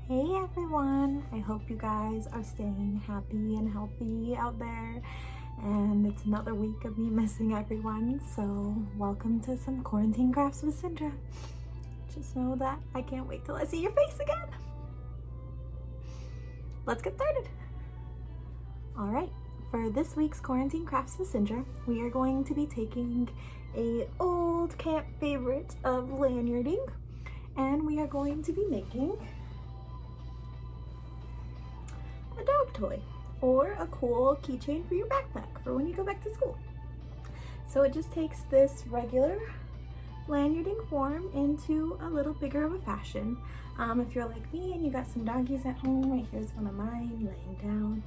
Hey everyone, I hope you guys are staying happy and healthy out there, and it's another week of me missing everyone, so welcome to some quarantine crafts with Cindra. Just know that I can't wait till I see your face again. Let's get started. All right, for this week's quarantine crafts with Cindra, we are going to be taking a old camp favorite of lanyarding, and we are going to be making a dog toy or a cool keychain for your backpack for when you go back to school. So it just takes this regular lanyarding form into a little bigger of a fashion. If you're like me and you got some doggies at home, right here's one of mine laying down.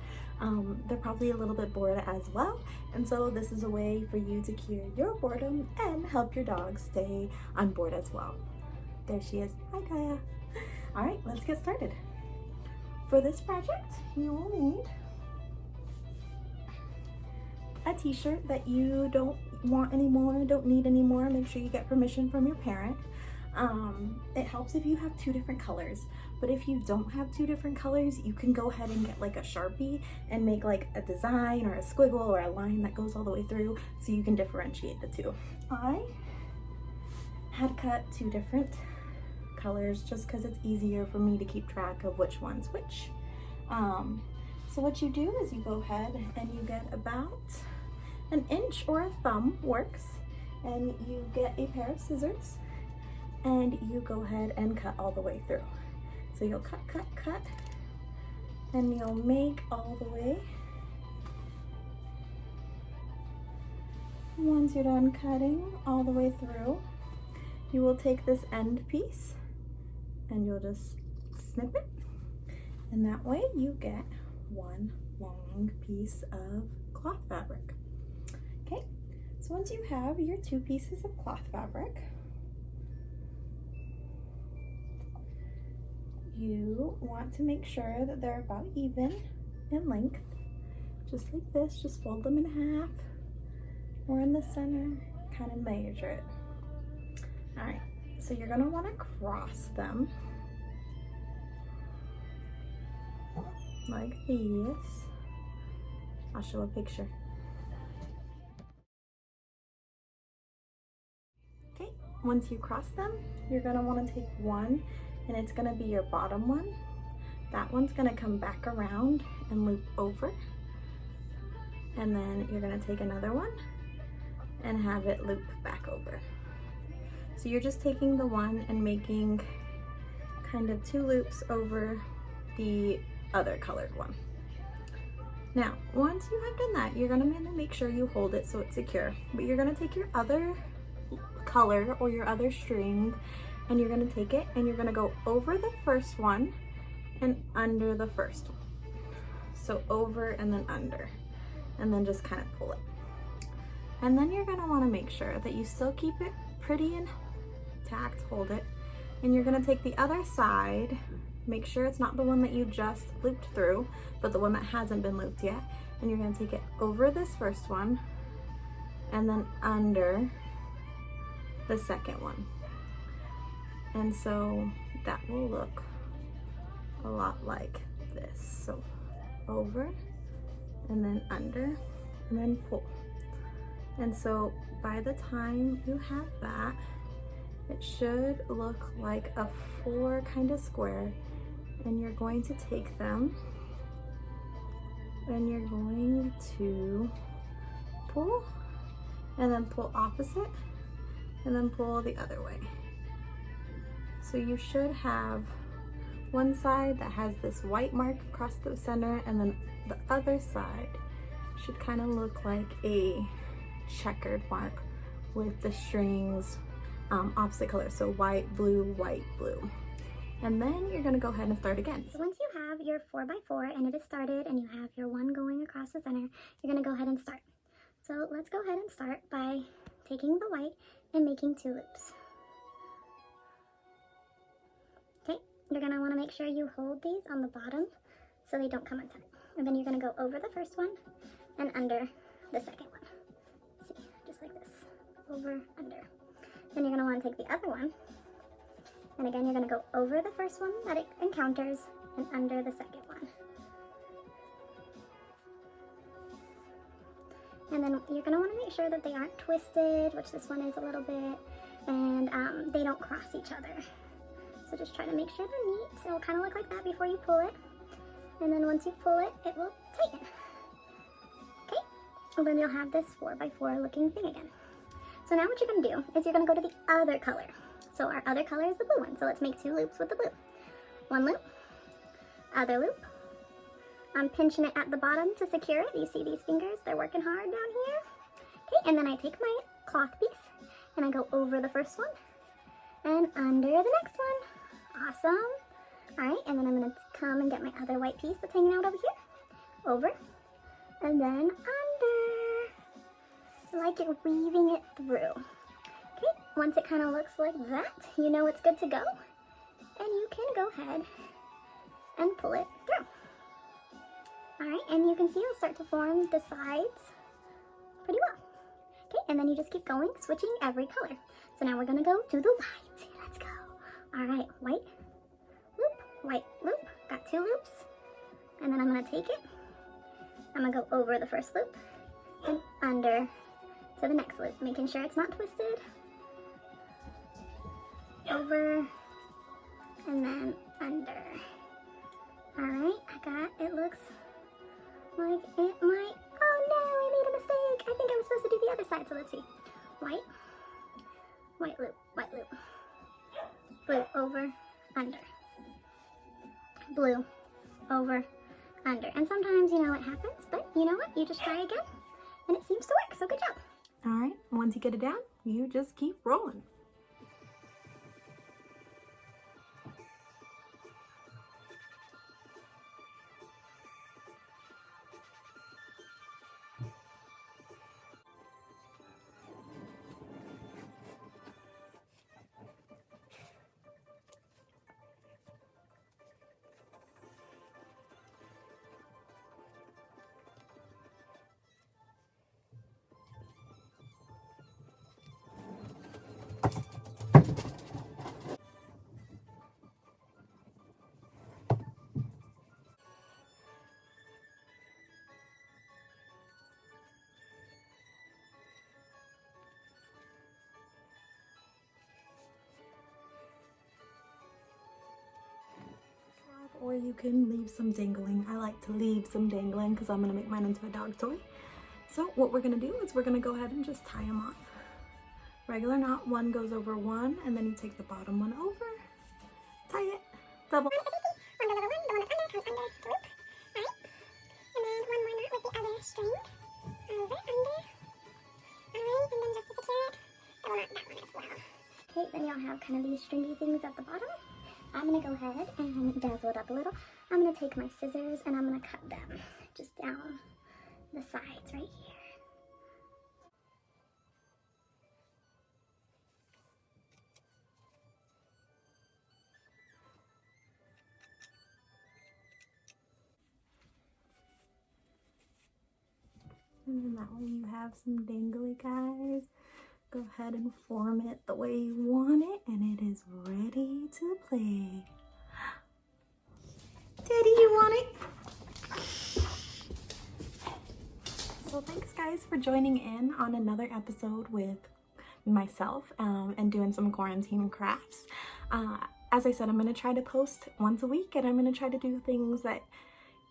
They're probably a little bit bored as well, and so this is a way for you to cure your boredom and help your dog stay on board as well. There she is. Hi Kaya. All right, let's get started. For this project, you will need a t-shirt that you don't want anymore, don't need anymore. Make sure you get permission from your parent. It helps if you have two different colors, but if you don't have two different colors, you can go ahead and get like a Sharpie and make like a design or a squiggle or a line that goes all the way through so you can differentiate the two. I had cut two different colors just because it's easier for me to keep track of which one's which. So what you do is you go ahead and you get about an inch or a thumb works, and you get a pair of scissors and you go ahead and cut all the way through. So you'll cut, and you'll make all the way. Once you're done cutting all the way through, you will take this end piece and you'll just snip it, and that way you get one long piece of cloth fabric. Okay, so once you have your two pieces of cloth fabric, you want to make sure that they're about even in length, just like this. Just fold them in half or in the center, kind of measure it. All right, so you're gonna want to cross them like this. I'll show a picture. Okay, once you cross them, you're gonna want to take one, and it's gonna be your bottom one. That one's gonna come back around and loop over, and then you're gonna take another one and have it loop back over. So you're just taking the one and making kind of two loops over the other colored one. Now, once you have done that, you're gonna make sure you hold it so it's secure. But you're gonna take your other color or your other string, and you're gonna take it and you're gonna go over the first one and under the first one. So over and then under, and then just kind of pull it. And then you're gonna wanna make sure that you still keep it pretty intact, hold it, and you're gonna take the other side. Make sure it's not the one that you just looped through, but the one that hasn't been looped yet. And you're gonna take it over this first one and then under the second one. And so that will look a lot like this. So over and then under and then pull. And so by the time you have that, it should look like a 4 kind of square. And you're going to take them and you're going to pull and then pull opposite and then pull the other way. So you should have one side that has this white mark across the center, and then the other side should kind of look like a checkered mark with the strings opposite colors. So white, blue, blue. And then you're gonna go ahead and start again. So once you have your 4x4 and it is started and you have your one going across the center, you're gonna go ahead and start. So let's go ahead and start by taking the white and making 2 loops. Okay, you're gonna wanna make sure you hold these on the bottom so they don't come untied. And then you're gonna go over the first one and under the second one. See, just like this, over, under. Then you're gonna wanna take the other one And again, you're going to go over the first one that it encounters and under the second one. And then you're going to want to make sure that they aren't twisted, which this one is a little bit, and they don't cross each other. So just try to make sure they're neat. So it'll kind of look like that before you pull it. And then once you pull it, it will tighten. Okay, and then you'll have this 4x4 looking thing again. So now what you're going to do is you're going to go to the other color. So our other color is the blue one. So let's make 2 loops with the blue. 1 loop, other loop. I'm pinching it at the bottom to secure it. You see these fingers? They're working hard down here. Okay, and then I take my cloth piece and I go over the first one and under the next one. Awesome. All right, and then I'm going to come and get my other white piece that's hanging out over here. Over and then under. Like you're weaving it through. Okay, once it kind of looks like that, you know it's good to go. And you can go ahead and pull it through. Alright, and you can see it'll start to form the sides pretty well. Okay, and then you just keep going, switching every color. So now we're going to go to the white. Let's go. Alright, white loop. Got 2 loops. And then I'm going to take it. I'm going to go over the first loop and under to the next loop, making sure it's not twisted. Over and then under. Alright, I got, it looks like it might, oh no, I made a mistake. I think I was supposed to do the other side, so let's see. White loop, blue, over, under. Blue, over, under. And sometimes, you know, it happens, but you know what? You just try again, and it seems to work, so good job. All right, once you get it down, you just keep rolling. Or you can leave some dangling. I like to leave some dangling because I'm going to make mine into a dog toy. So what we're going to do is we're going to go ahead and just tie them off. Regular knot, one goes over one, and then you take the bottom one over, tie it, double. One goes over one, the one that's under comes under the loop. Alright. And then one more knot with the other string. Over, under. Alright, and then just to secure it, double knot that one as well. Okay, then you'll have kind of these stringy things at the bottom. I'm going to go ahead and dazzle it up a little. I'm going to take my scissors and I'm going to cut them just down the sides right here. And then that way you have some dangly guys. Go ahead and form it the way you want it, and it is ready to play. Daddy, you want it? So thanks guys for joining in on another episode with myself and doing some quarantine crafts. As I said, I'm going to try to post once a week, and I'm going to try to do things that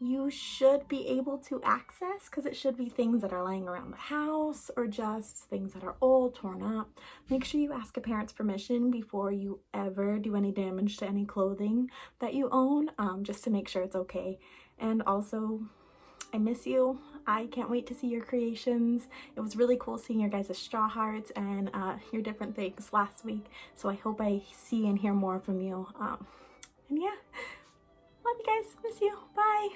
you should be able to access, because it should be things that are lying around the house or just things that are old, torn up. Make sure you ask a parent's permission before you ever do any damage to any clothing that you own, just to make sure it's okay. And also, I miss you. I can't wait to see your creations. It was really cool seeing your guys' straw hearts and your different things last week. So I hope I see and hear more from you. And yeah, love you guys. Miss you. Bye.